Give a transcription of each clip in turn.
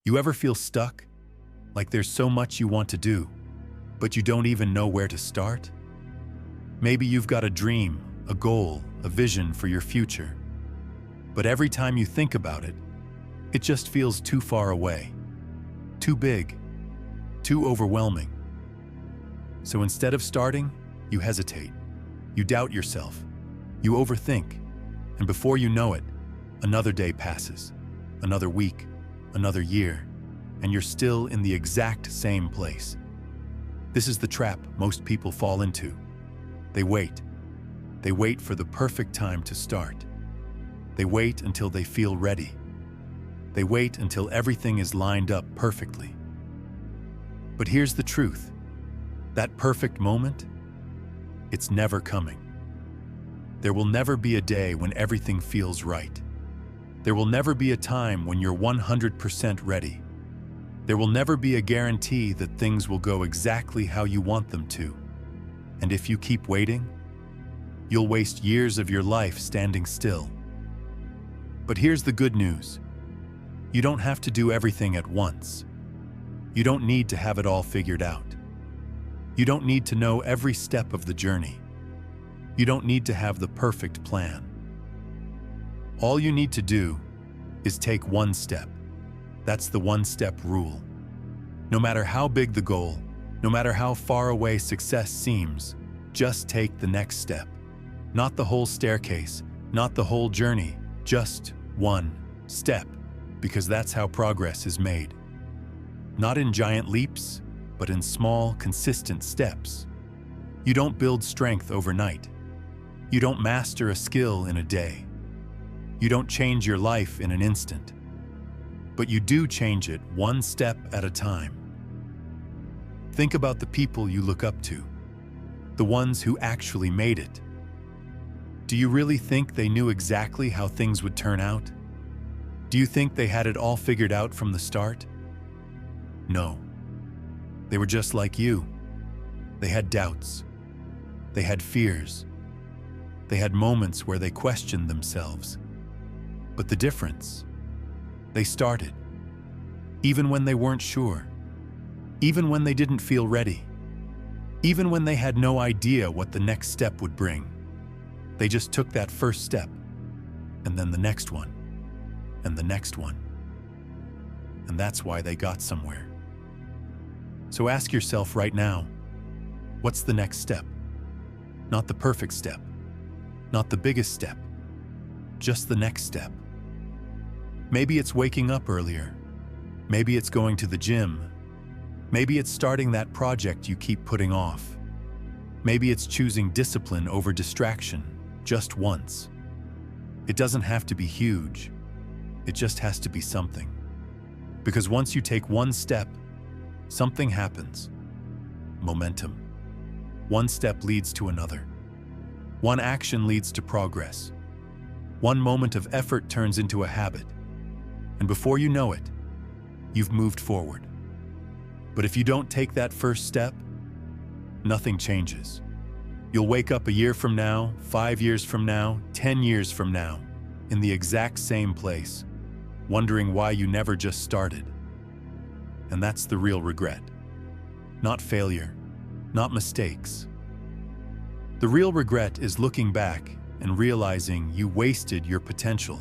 You ever feel stuck? Like there's so much you want to do, but you don't even know where to start? Maybe you've got a dream, a goal, a vision for your future. But every time you think about it, it just feels too far away, too big, too overwhelming. So instead of starting, you hesitate, you doubt yourself, you overthink, and before you know it, another day passes, another week, another year, and you're still in the exact same place. This is the trap most people fall into. They wait. They wait for the perfect time to start. They wait until they feel ready. They wait until everything is lined up perfectly. But here's the truth. That perfect moment, it's never coming. There will never be a day when everything feels right. There will never be a time when you're 100% ready. There will never be a guarantee that things will go exactly how you want them to. And if you keep waiting, you'll waste years of your life standing still. But here's the good news. You don't have to do everything at once. You don't need to have it all figured out. You don't need to know every step of the journey. You don't need to have the perfect plan. All you need to do is take one step. That's the one-step rule. No matter how big the goal, no matter how far away success seems, just take the next step. Not the whole staircase, not the whole journey, just one step, because that's how progress is made. Not in giant leaps, but in small, consistent steps. You don't build strength overnight. You don't master a skill in a day. You don't change your life in an instant. But you do change it one step at a time. Think about the people you look up to, the ones who actually made it. Do you really think they knew exactly how things would turn out? Do you think they had it all figured out from the start? No. They were just like you. They had doubts. They had fears. They had moments where they questioned themselves. But the difference, they started. Even when they weren't sure. Even when they didn't feel ready. Even when they had no idea what the next step would bring. They just took that first step, and then the next one, and the next one. And that's why they got somewhere. So ask yourself right now, what's the next step? Not the perfect step, not the biggest step, just the next step. Maybe it's waking up earlier. Maybe it's going to the gym. Maybe it's starting that project you keep putting off. Maybe it's choosing discipline over distraction just once. It doesn't have to be huge. It just has to be something. Because once you take one step, something happens. Momentum. One step leads to another. One action leads to progress. One moment of effort turns into a habit. And before you know it, you've moved forward. But if you don't take that first step, nothing changes. You'll wake up a year from now, 5 years from now, 10 years from now, in the exact same place, wondering why you never just started. And that's the real regret. Not failure, not mistakes. The real regret is looking back and realizing you wasted your potential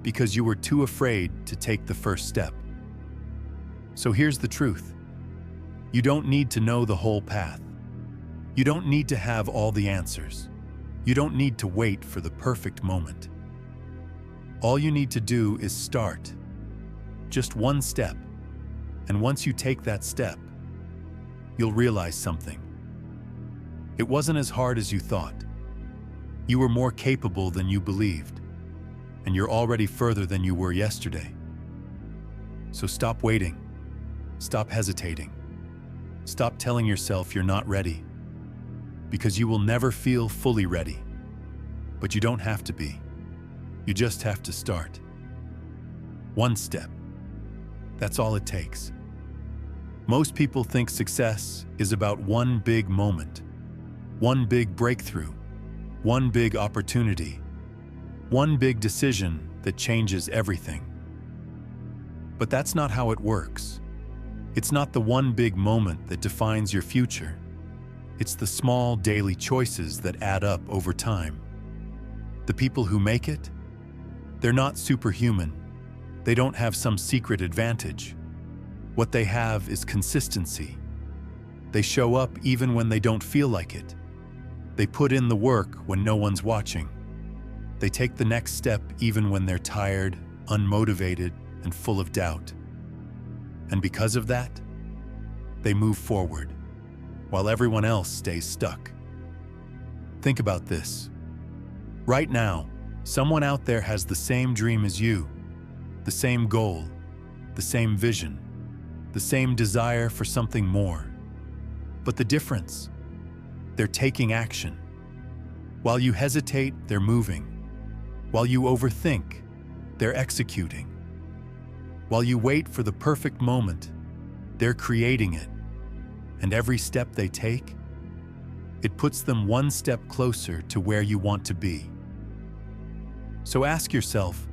because you were too afraid to take the first step. So here's the truth. You don't need to know the whole path. You don't need to have all the answers. You don't need to wait for the perfect moment. All you need to do is start. Just one step. And once you take that step, you'll realize something. It wasn't as hard as you thought. You were more capable than you believed. And you're already further than you were yesterday. So stop waiting. Stop hesitating. Stop telling yourself you're not ready. Because you will never feel fully ready. But you don't have to be. You just have to start. One step. That's all it takes. Most people think success is about one big moment, one big breakthrough, one big opportunity, one big decision that changes everything. But that's not how it works. It's not the one big moment that defines your future. It's the small daily choices that add up over time. The people who make it, they're not superhuman. They don't have some secret advantage. What they have is consistency. They show up even when they don't feel like it. They put in the work when no one's watching. They take the next step even when they're tired, unmotivated, and full of doubt. And because of that, they move forward, while everyone else stays stuck. Think about this. Right now, someone out there has the same dream as you, the same goal, the same vision, the same desire for something more. But the difference? They're taking action. While you hesitate, they're moving. While you overthink, they're executing. While you wait for the perfect moment, they're creating it. And every step they take, it puts them one step closer to where you want to be. So ask yourself,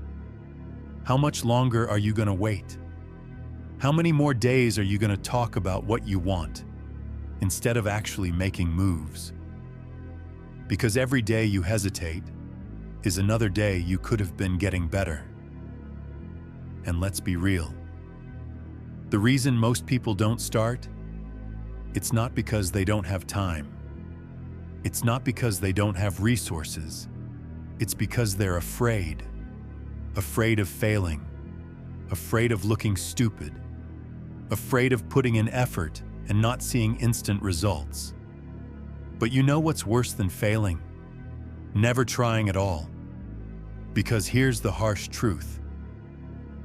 how much longer are you going to wait? How many more days are you going to talk about what you want, instead of actually making moves? Because every day you hesitate is another day you could have been getting better. And let's be real. The reason most people don't start, it's not because they don't have time. It's not because they don't have resources. It's because they're afraid. Afraid of failing. Afraid of looking stupid. Afraid of putting in effort and not seeing instant results. But you know what's worse than failing? Never trying at all. Because here's the harsh truth.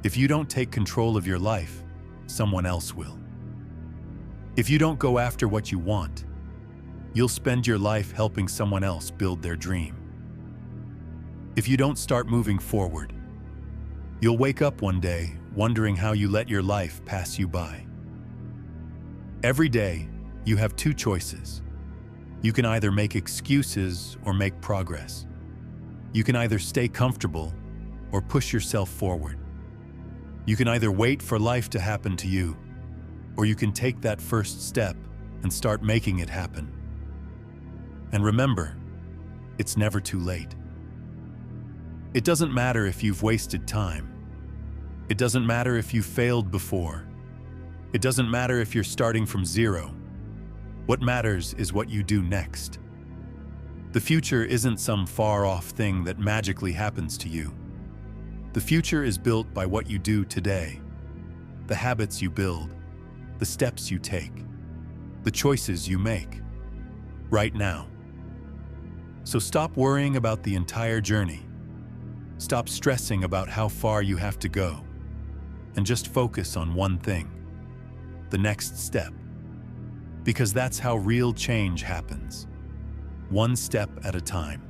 If you don't take control of your life, someone else will. If you don't go after what you want, you'll spend your life helping someone else build their dream. If you don't start moving forward, you'll wake up one day wondering how you let your life pass you by. Every day, you have two choices. You can either make excuses or make progress. You can either stay comfortable or push yourself forward. You can either wait for life to happen to you, or you can take that first step and start making it happen. And remember, it's never too late. It doesn't matter if you've wasted time. It doesn't matter if you failed before. It doesn't matter if you're starting from zero. What matters is what you do next. The future isn't some far-off thing that magically happens to you. The future is built by what you do today, the habits you build, the steps you take, the choices you make, right now. So stop worrying about the entire journey. Stop stressing about how far you have to go, and just focus on one thing, the next step. Because that's how real change happens, one step at a time.